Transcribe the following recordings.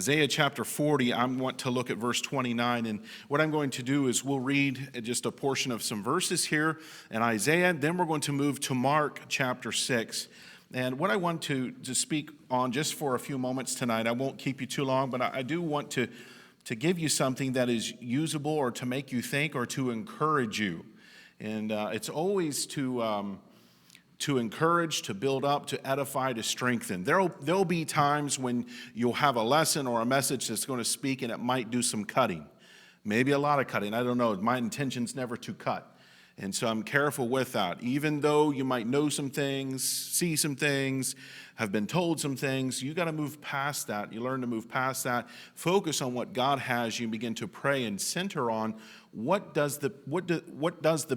Isaiah chapter 40, I want to look at verse 29, and what I'm going to do is we'll read just a portion of some verses here in Isaiah, then we're going to move to Mark chapter 6. And what I want to speak on just for a few moments tonight, I won't keep you too long, but I do want to give you something that is usable or to make you think or to encourage you. And it's always to encourage, to build up, to edify, to strengthen. There'll be times when you'll have a lesson or a message that's going to speak and it might do some cutting. Maybe a lot of cutting. I don't know. My intention's never to cut. And so I'm careful with that. Even though you might know some things, see some things, have been told some things, you got to move past that. You learn to move past that. Focus on what God has you. Begin to pray and center on what does the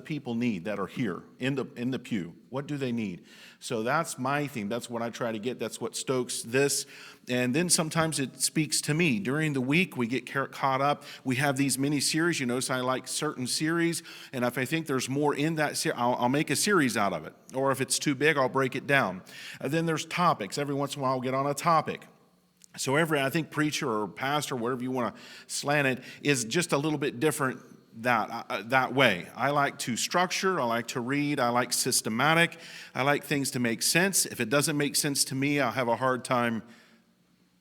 people need that are here in the pew? What do they need? So that's my theme. That's what I try to get. That's what stokes this. And then sometimes it speaks to me. During the week, we get caught up. We have these mini series. You notice I like certain series. And if I think there's more in that series, I'll make a series out of it. Or if it's too big, I'll break it down. And then there's topics. Every once in a while, I'll get on a topic. So I think preacher or pastor, whatever you want to slant it, is just a little bit different that way. I like to structure, I like to read, I like systematic, I like things to make sense. If it doesn't make sense to me, I'll have a hard time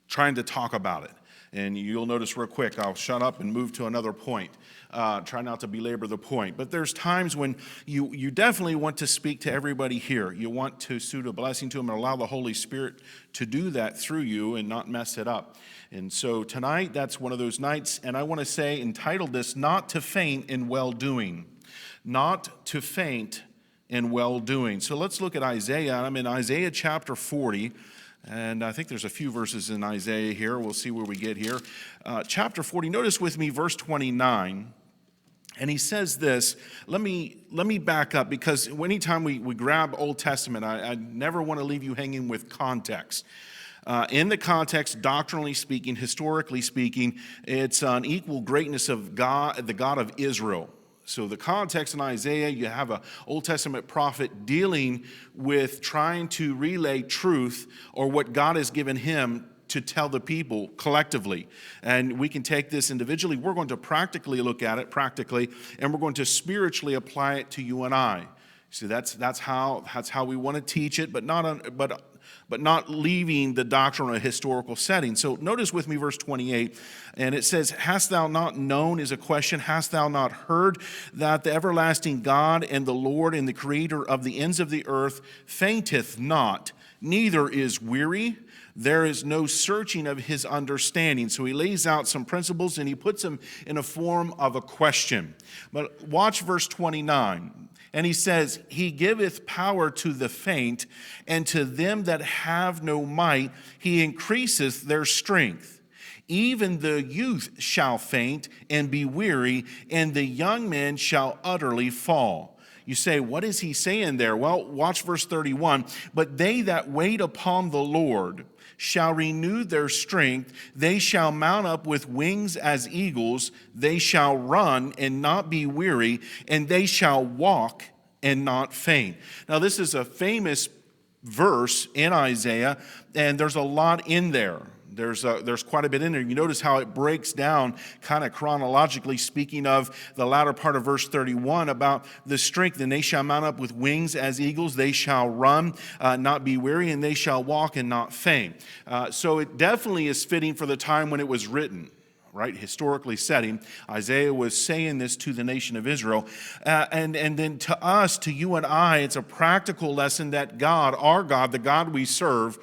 trying to talk about it. And you'll notice real quick, I'll shut up and move to another point. Try not to belabor the point. But there's times when you definitely want to speak to everybody here. You want to suit a blessing to them and allow the Holy Spirit to do that through you and not mess it up. And so tonight, that's one of those nights. And I want to say, entitled this, Not to Faint in Well-Doing. Not to faint in well-doing. So let's look at Isaiah. I'm in Isaiah chapter 40. And I think there's a few verses in Isaiah here. We'll see where we get here. Chapter 40, notice with me verse 29. And he says this, let me back up, because anytime we grab Old Testament, I never want to leave you hanging with context. In the context, doctrinally speaking, historically speaking, it's an equal greatness of God, the God of Israel. So the context in Isaiah, you have an Old Testament prophet dealing with trying to relay truth or what God has given him to tell the people collectively. And we can take this individually. We're going to practically look at it, and we're going to spiritually apply it to you and I. See, that's how we want to teach it, but not leaving the doctrine in a historical setting. So notice with me verse 28, and it says, Hast thou not known, is a question, hast thou not heard that the everlasting God and the Lord and the creator of the ends of the earth fainteth not, neither is weary. There is no searching of his understanding. So he lays out some principles and he puts them in a form of a question. But watch verse 29. And he says, He giveth power to the faint, and to them that have no might, he increaseth their strength. Even the youth shall faint and be weary, and the young men shall utterly fall. You say, what is he saying there? Well, watch verse 31. But they that wait upon the Lord shall renew their strength. They shall mount up with wings as eagles. They shall run and not be weary, and they shall walk and not faint. Now, this is a famous verse in Isaiah, and there's a lot in there. There's quite a bit in there. You notice how it breaks down kind of chronologically, speaking of the latter part of verse 31 about the strength. And they shall mount up with wings as eagles. They shall run, not be weary, and they shall walk and not faint. So it definitely is fitting for the time when it was written. Right, historically setting, Isaiah was saying this to the nation of Israel. And then to us, to you and I, it's a practical lesson that God, our God, the God we serve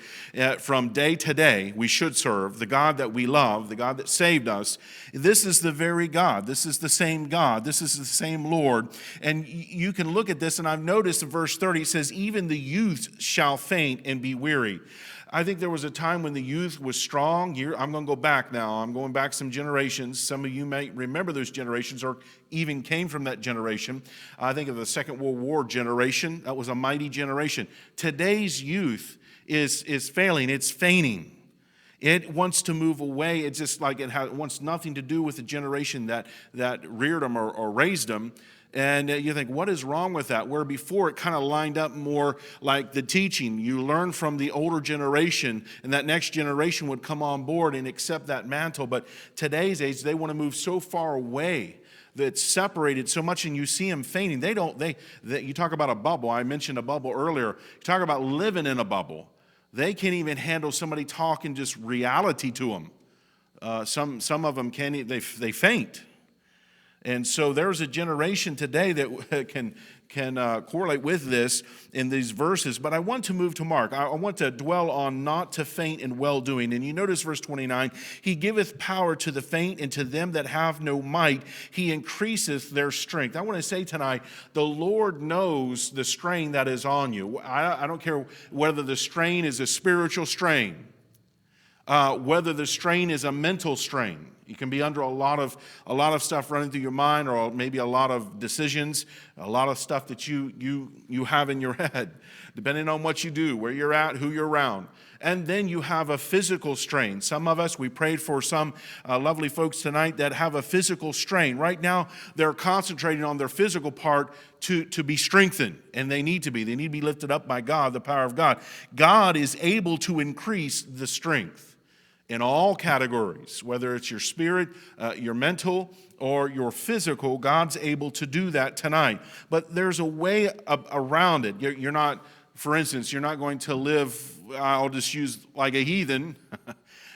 from day to day, we should serve, the God that we love, the God that saved us, this is the very God. This is the same God. This is the same Lord. And you can look at this, and I've noticed in verse 30, it says, even the youth shall faint and be weary. I think there was a time when the youth was strong. I'm going to go back now. I'm going back some generations. Some of you may remember those generations or even came from that generation. I think of the Second World War generation. That was a mighty generation. Today's youth is failing. It's feigning. It wants to move away. It's just like it wants nothing to do with the generation that reared them or raised them. And you think, what is wrong with that? Where before it kind of lined up more like the teaching. You learn from the older generation, and that next generation would come on board and accept that mantle. But today's age, they want to move so far away that it's separated so much, and you see them fainting. You talk about a bubble. I mentioned a bubble earlier. You talk about living in a bubble. They can't even handle somebody talking just reality to them. Some of them can't. They faint. And so there's a generation today that can correlate with this in these verses. But I want to move to Mark. I want to dwell on not to faint in well-doing. And you notice verse 29, he giveth power to the faint, and to them that have no might, he increaseth their strength. I want to say tonight, the Lord knows the strain that is on you. I don't care whether the strain is a spiritual strain, whether the strain is a mental strain. You can be under a lot of stuff running through your mind, or maybe a lot of decisions, a lot of stuff that you have in your head, depending on what you do, where you're at, who you're around. And then you have a physical strain. Some of us, we prayed for some lovely folks tonight that have a physical strain. Right now, they're concentrating on their physical part to be strengthened, and they need to be. They need to be lifted up by God, the power of God. God is able to increase the strength in all categories, whether it's your spirit, your mental, or your physical. God's able to do that tonight. But there's a way around it. You're not, for instance, you're not going to live, I'll just use like a heathen.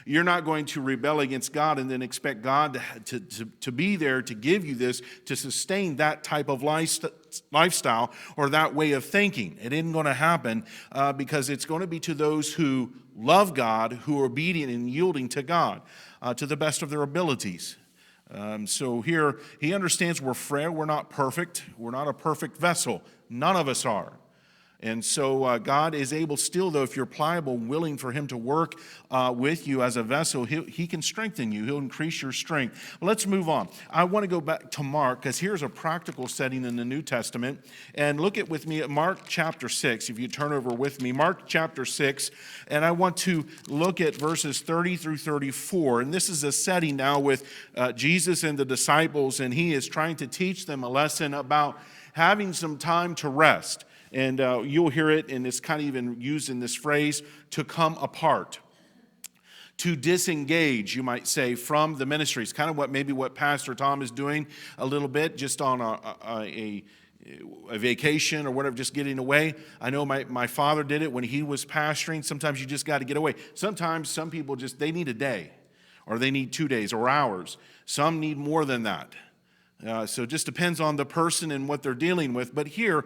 You're not going to rebel against God and then expect God to be there to give you this, to sustain that type of lifestyle or that way of thinking. It isn't going to happen because it's going to be to those who love God, who are obedient and yielding to God to the best of their abilities. So here, he understands we're frail, we're not perfect, we're not a perfect vessel. None of us are. And so God is able still, though, if you're pliable and willing for him to work with you as a vessel, he can strengthen you. He'll increase your strength. Well, let's move on. I want to go back to Mark, because here's a practical setting in the New Testament. And look with me at Mark chapter 6, if you turn over with me. Mark chapter 6, and I want to look at verses 30 through 34. And this is a setting now with Jesus and the disciples, and he is trying to teach them a lesson about having some time to rest. And you'll hear it, and it's kind of even used in this phrase, to come apart, to disengage, you might say, from the ministry. It's kind of what Pastor Tom is doing a little bit, just on a vacation or whatever, just getting away. I know my father did it when he was pastoring. Sometimes you just got to get away. Sometimes some people they need a day, or they need 2 days or hours. Some need more than that. So it just depends on the person and what they're dealing with. But here,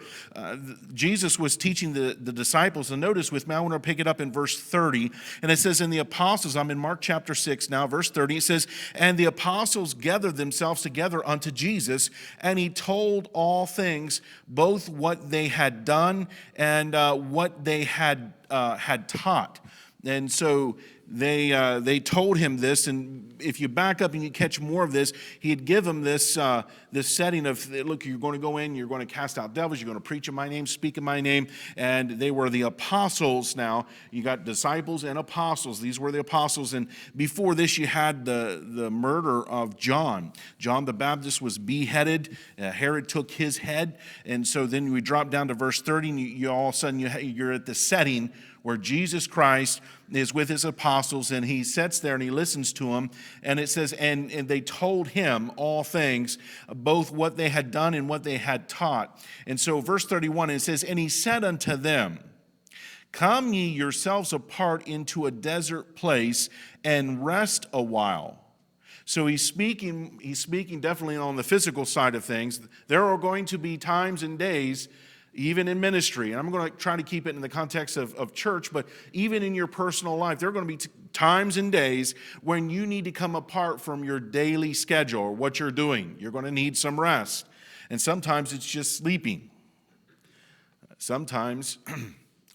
Jesus was teaching the disciples. And notice with me, I want to pick it up in verse 30. And it says, in the apostles, I'm in Mark chapter 6 now, verse 30. It says, and the apostles gathered themselves together unto Jesus, and he told all things, both what they had done and what they had taught. And so they told him this, and if you back up and you catch more of this, he had given them this setting of, look, you're going to go in, you're going to cast out devils, you're going to preach in my name, speak in my name, and they were the apostles now. You got disciples and apostles. These were the apostles, and before this you had the murder of John. John the Baptist was beheaded. Herod took his head, and so then we drop down to verse 30, and you all of a sudden you're at the setting where Jesus Christ is with his apostles, and he sits there and he listens to them. And it says, and they told him all things, both what they had done and what they had taught. And so verse 31, it says, and he said unto them, come ye yourselves apart into a desert place and rest a while. So he's speaking definitely on the physical side of things. There are going to be times and days, even in ministry, and I'm going to try to keep it in the context of church, but even in your personal life, there are going to be times and days when you need to come apart from your daily schedule or what you're doing. You're going to need some rest. And sometimes it's just sleeping. Sometimes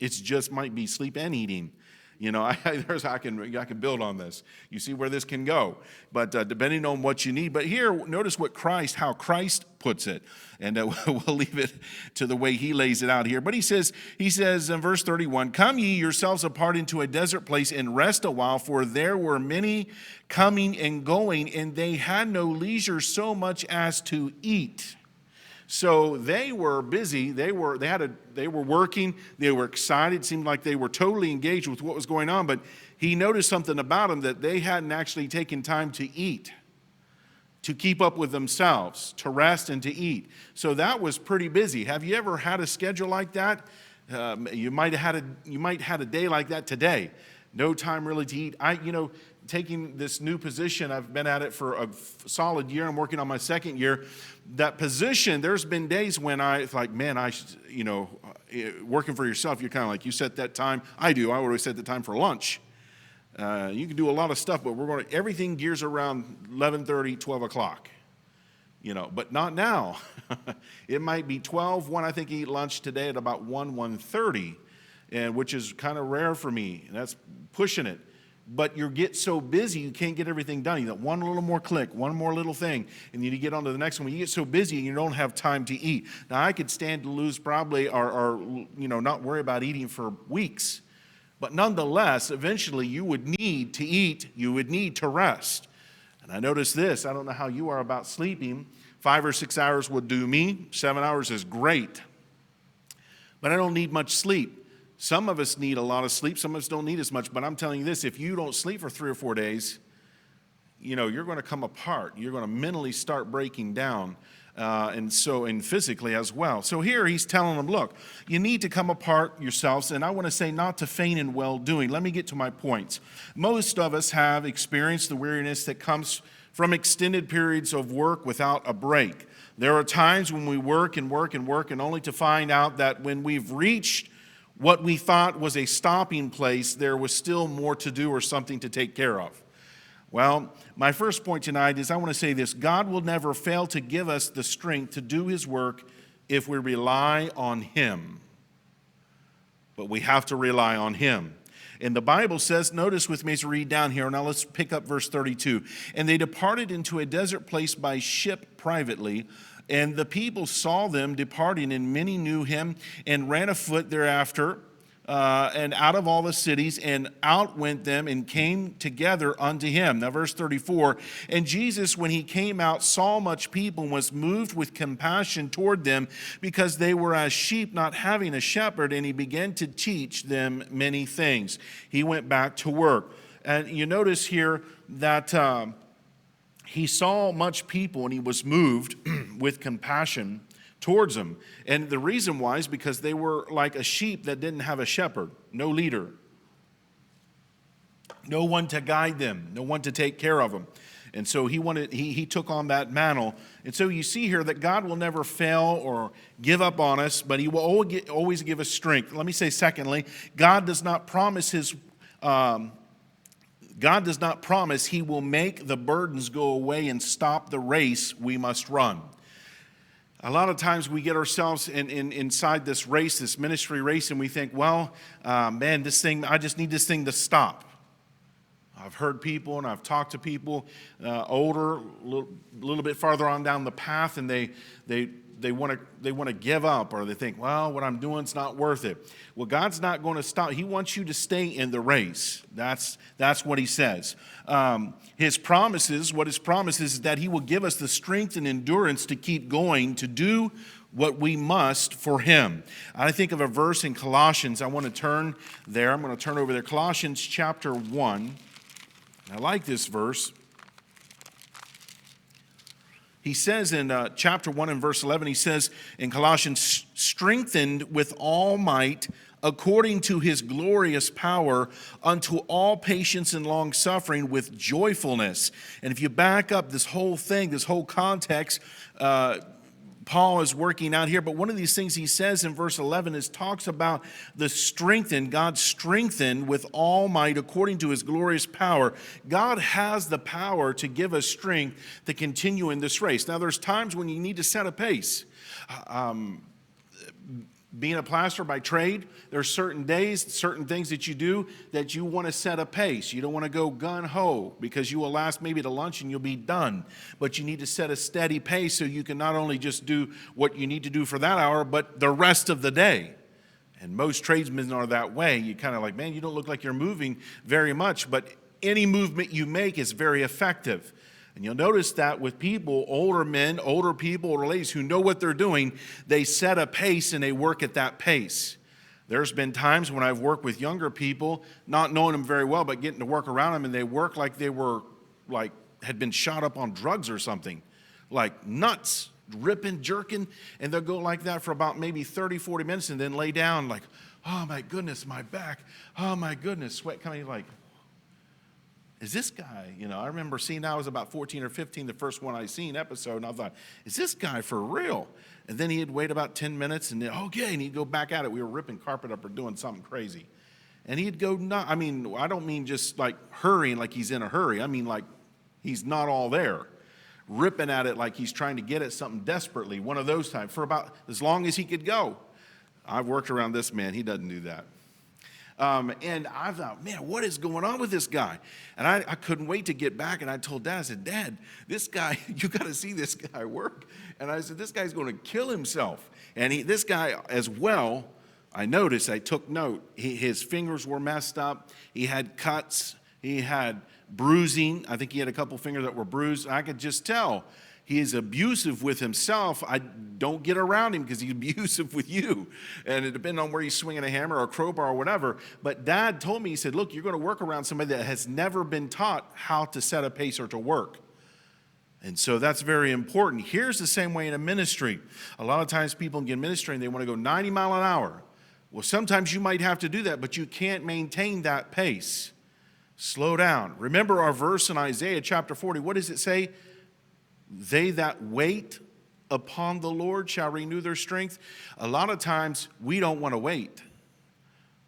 it's just might be sleep and eating. I can build on this. You see where this can go. But depending on what you need. But here, notice how Christ puts it. And we'll leave it to the way he lays it out here. But he says in verse 31, "Come ye yourselves apart into a desert place and rest a while, for there were many coming and going, and they had no leisure so much as to eat." So they were busy. They were working. They were excited. It seemed like they were totally engaged with what was going on. But he noticed something about them, that they hadn't actually taken time to eat, to keep up with themselves, to rest and to eat. So that was pretty busy. Have you ever had a schedule like that? You might have had a day like that today. No time really to eat. Taking this new position, I've been at it for a solid year. I'm working on my second year. That position, there's been days when it's like, man, working for yourself, you're kind of like, you set that time. I do. I always set the time for lunch. You can do a lot of stuff, but everything gears around 11:30, 12 o'clock. But not now. It might be 12, 1. I think I eat lunch today at about 1:30, which is kind of rare for me. And that's pushing it. But you get so busy, you can't get everything done. You got one little more click, one more little thing, and then you get on to the next one. You get so busy, you don't have time to eat. Now, I could stand to lose probably, or not worry about eating for weeks. But nonetheless, eventually you would need to eat. You would need to rest. And I notice this. I don't know how you are about sleeping. 5 or 6 hours would do me. 7 hours is great. But I don't need much sleep. Some of us need a lot of sleep. Some of us don't need as much. But I'm telling you this, if you don't sleep for 3 or 4 days, you're going to come apart. You're going to mentally start breaking down, and physically as well. So here he's telling them, look, you need to come apart yourselves. And I want to say not to faint in well-doing. Let me get to my points. Most of us have experienced the weariness that comes from extended periods of work without a break. There are times when we work and work and work, and only to find out that when we've reached what we thought was a stopping place, there was still more to do or something to take care of. Well, my first point tonight is I want to say this. God will never fail to give us the strength to do his work if we rely on him. But we have to rely on him. And the Bible says, notice with me as we read down here, now let's pick up verse 32. "And they departed into a desert place by ship privately, and the people saw them departing, and many knew him, and ran afoot thereafter, and out of all the cities, and out went them, and came together unto him." Now verse 34, "And Jesus, when he came out, saw much people, and was moved with compassion toward them, because they were as sheep not having a shepherd, and he began to teach them many things." He went back to work. And you notice here that he saw much people, and he was moved with compassion towards them. And the reason why is because they were like a sheep that didn't have a shepherd, no leader, no one to guide them, no one to take care of them. And so he took on that mantle. And so you see here that God will never fail or give up on us, but he will always give us strength. Let me say secondly, God does not promise he will make the burdens go away and stop the race we must run. A lot of times we get ourselves inside this race, this ministry race, and we think, I just need this thing to stop. I've heard people and I've talked to people older, a little bit farther on down the path, and they want to give up, or they think, well, what I'm doing is not worth it. Well, God's not going to stop. He wants you to stay in the race. That's what he says. His promises is that he will give us the strength and endurance to keep going, to do what we must for him. I think of a verse in Colossians. I want to turn there. I'm going to turn over there. Colossians chapter 1. I like this verse. He says in chapter 1 and verse 11, he says in Colossians, "Strengthened with all might according to his glorious power unto all patience and long suffering with joyfulness." And if you back up this whole thing, this whole context, Paul is working out here, but one of these things he says in verse 11 talks about the strengthened, God strengthened with all might according to his glorious power. God has the power to give us strength to continue in this race. Now there's times when you need to set a pace. Being a plasterer by trade, there's certain days, certain things that you do that you want to set a pace. You don't want to go gun-ho because you will last maybe to lunch and you'll be done. But you need to set a steady pace so you can not only just do what you need to do for that hour, but the rest of the day. And most tradesmen are that way. You kind of like, man, you don't look like you're moving very much, but any movement you make is very effective. And you'll notice that with people, older men, older people, older ladies who know what they're doing, they set a pace and they work at that pace. There's been times when I've worked with younger people, not knowing them very well, but getting to work around them, and they work like they were, like, had been shot up on drugs or something, like nuts, ripping, jerking, and they'll go like that for about maybe 30, 40 minutes and then lay down like, oh my goodness, my back, oh my goodness, sweat coming, like, is this guy, I remember seeing, I was about 14 or 15, the first one I seen episode, and I thought, is this guy for real? And then he'd wait about 10 minutes, and then, okay, and he'd go back at it. We were ripping carpet up or doing something crazy. And he'd go, I don't mean just like hurrying like he's in a hurry. I mean like he's not all there. Ripping at it like he's trying to get at something desperately, one of those times, for about as long as he could go. I've worked around this man. He doesn't do that. And I thought, man, what is going on with this guy? And I couldn't wait to get back, and I told Dad, I said, Dad, this guy, you got to see this guy work. And I said, this guy's going to kill himself. And this guy as well, I noticed, I took note, his fingers were messed up. He had cuts. He had bruising. I think he had a couple fingers that were bruised. I could just tell. He is abusive with himself. I don't get around him because he's abusive with you. And it depends on where he's swinging a hammer or a crowbar or whatever. But Dad told me, he said, look, you're going to work around somebody that has never been taught how to set a pace or to work. And so that's very important. Here's the same way in a ministry. A lot of times people get ministry and they want to go 90 miles an hour. Well, sometimes you might have to do that, but you can't maintain that pace. Slow down. Remember our verse in Isaiah chapter 40. What does it say? They that wait upon the Lord shall renew their strength. A lot of times we don't want to wait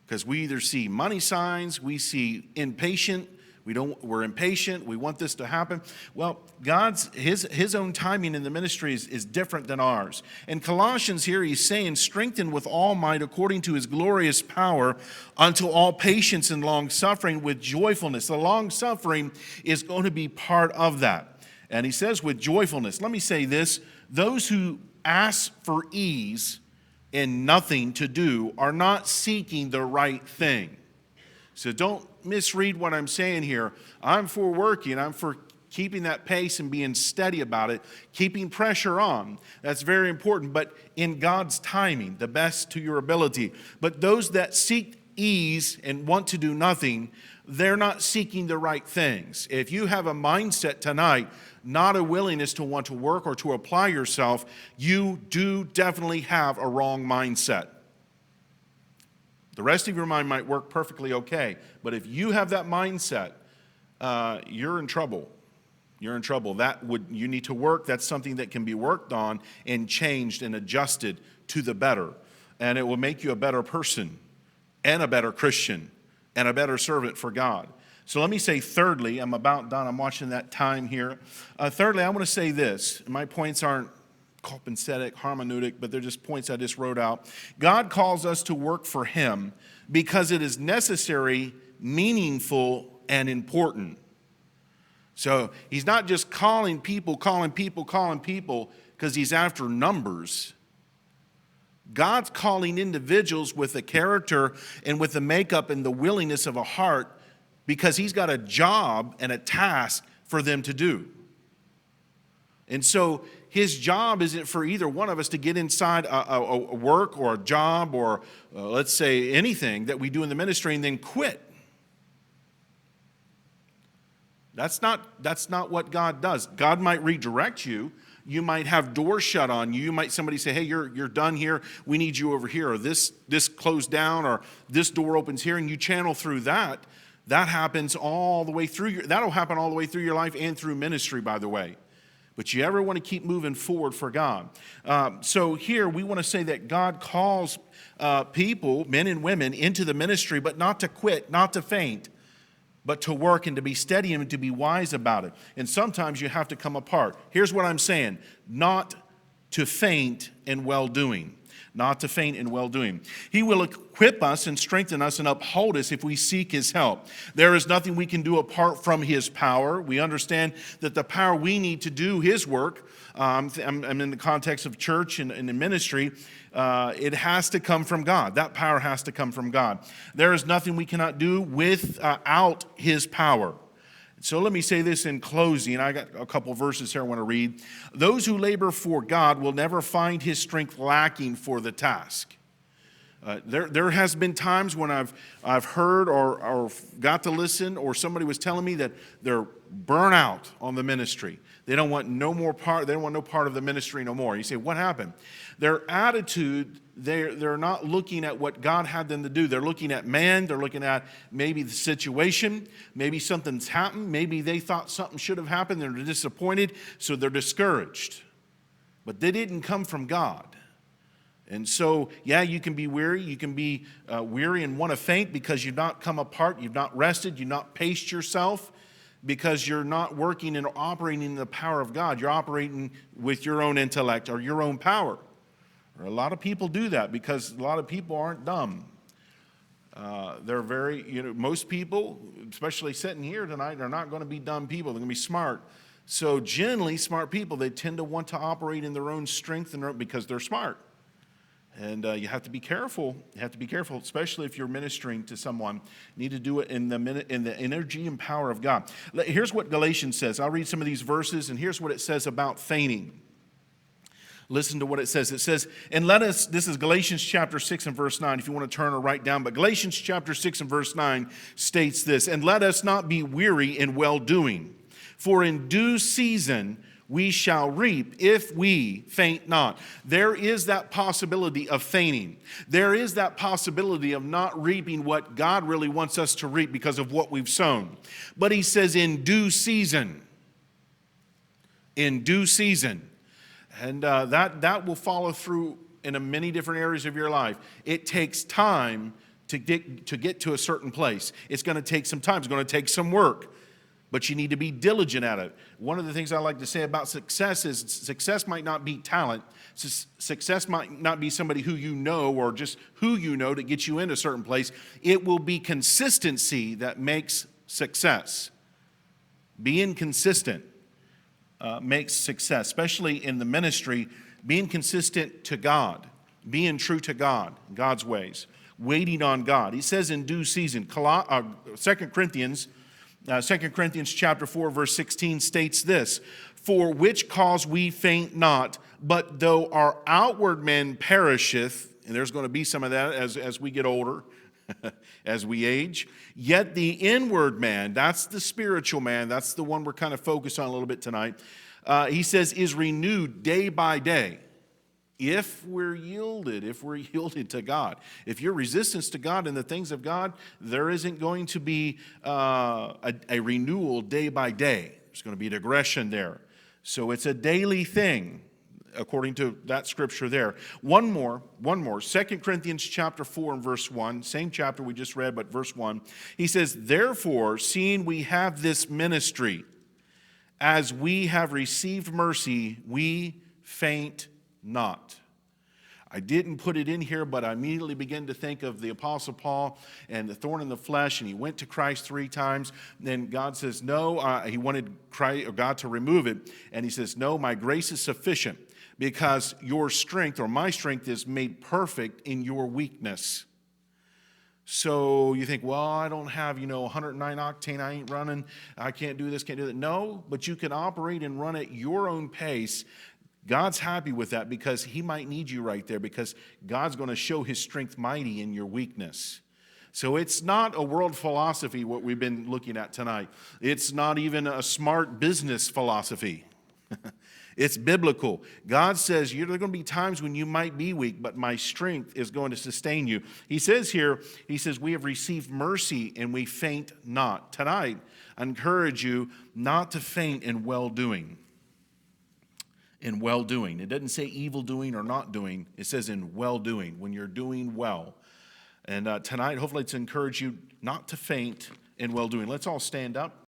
because we either see money signs, we see impatient, we're impatient, we want this to happen. Well, his own timing in the ministry is different than ours. In Colossians here, he's saying, strengthen with all might according to his glorious power unto all patience and long suffering with joyfulness. The long suffering is going to be part of that. And he says with joyfulness. Let me say this. Those who ask for ease and nothing to do are not seeking the right thing. So don't misread what I'm saying here. I'm for working. I'm for keeping that pace and being steady about it, keeping pressure on. That's very important, but in God's timing, the best to your ability. But those that seek ease and want to do nothing, they're not seeking the right things. If you have a mindset tonight, not a willingness to want to work or to apply yourself, you do definitely have a wrong mindset. The rest of your mind might work perfectly okay, but if you have that mindset, you're in trouble. You're in trouble. You need to work. That's something that can be worked on and changed and adjusted to the better. And it will make you a better person and a better Christian and a better servant for God. So let me say thirdly, I'm about done. I'm watching that time here. Thirdly, I want to say this. My points aren't compensatic, hermeneutic, but they're just points I just wrote out. God calls us to work for him because it is necessary, meaningful, and important. So he's not just calling people because he's after numbers. God's calling individuals with the character and with the makeup and the willingness of a heart because he's got a job and a task for them to do. And so his job isn't for either one of us to get inside a work or a job or let's say anything that we do in the ministry and then quit. That's not what God does. God might redirect you. You might have doors shut on you. Somebody say, hey, you're done here. We need you over here. Or this closed down or this door opens here, and you channel through that. That happens all the way through that'll happen all the way through your life and through ministry, by the way. But you ever want to keep moving forward for God. So here we want to say that God calls people, men and women, into the ministry, but not to quit, not to faint, but to work and to be steady and to be wise about it. And sometimes you have to come apart. Here's what I'm saying. Not to faint in well-doing. not to faint in well-doing. He will equip us and strengthen us and uphold us if we seek his help. There is nothing we can do apart from his power. We understand that the power we need to do his work, I'm in the context of church and in ministry, it has to come from God. That power has to come from God. There is nothing we cannot do without his power. So let me say this in closing. I got a couple verses here I want to read. Those who labor for God will never find his strength lacking for the task. There has been times when I've heard or got to listen, or somebody was telling me that they're burnt out on the ministry. They don't want no more part. They don't want no part of the ministry no more. You say, what happened? Their attitude, they're not looking at what God had them to do. They're looking at man. They're looking at maybe the situation. Maybe something's happened. Maybe they thought something should have happened. They're disappointed, so they're discouraged. But they didn't come from God. And so, yeah, you can be weary. You can be weary and want to faint because you've not come apart. You've not rested. You've not paced yourself because you're not working and operating in the power of God. You're operating with your own intellect or your own power. Or a lot of people do that because a lot of people aren't dumb. They're very, most people, especially sitting here tonight, are not going to be dumb people. They're going to be smart. So generally, smart people, they tend to want to operate in their own strength because they're smart. And you have to be careful. You have to be careful, especially if you're ministering to someone. You need to do it in the energy and power of God. Here's what Galatians says. I'll read some of these verses, and here's what it says about fainting. Listen to what it says. It says, and let us, this is Galatians chapter 6 and verse 9, if you want to turn or write down, but Galatians chapter 6 and verse 9 states this, and let us not be weary in well-doing, for in due season we shall reap if we faint not. There is that possibility of fainting. There is that possibility of not reaping what God really wants us to reap because of what we've sown. But he says in due season. In due season. And that will follow through in many different areas of your life. It takes time to get to a certain place. It's going to take some time. It's going to take some work. But you need to be diligent at it. One of the things I like to say about success is success might not be talent. Success might not be somebody who you know or just who you know to get you into a certain place. It will be consistency that makes success. Being consistent makes success, especially in the ministry. Being consistent to God, being true to God, God's ways, waiting on God. He says in due season, 2 Corinthians chapter 4, verse 16 states this, for which cause we faint not, but though our outward man perisheth, and there's going to be some of that as we get older, as we age, yet the inward man, that's the spiritual man, that's the one we're kind of focused on a little bit tonight, he says is renewed day by day. If we're yielded to God. If your resistance to God and the things of God, there isn't going to be a renewal day by day. There's going to be digression there. So it's a daily thing, according to that scripture there. One more. 2 Corinthians chapter 4 and verse 1, same chapter we just read, but verse 1. He says, therefore, seeing we have this ministry, as we have received mercy, we faint not. I didn't put it in here, but I immediately began to think of the Apostle Paul and the thorn in the flesh, and he went to Christ 3 times. Then God says, no, he wanted God to remove it. And he says, no, my grace is sufficient because your strength or my strength is made perfect in your weakness. So you think, well, I don't have, 109 octane. I ain't running. I can't do this, can't do that. No, but you can operate and run at your own pace. God's happy with that because he might need you right there because God's going to show his strength mighty in your weakness. So it's not a world philosophy, what we've been looking at tonight. It's not even a smart business philosophy. It's biblical. God says there are going to be times when you might be weak, but my strength is going to sustain you. He says here, we have received mercy and we faint not. Tonight, I encourage you not to faint in well-doing. In well-doing. It doesn't say evil doing or not doing. It says in well-doing, when you're doing well. And tonight, hopefully it's encouraged you not to faint in well-doing. Let's all stand up.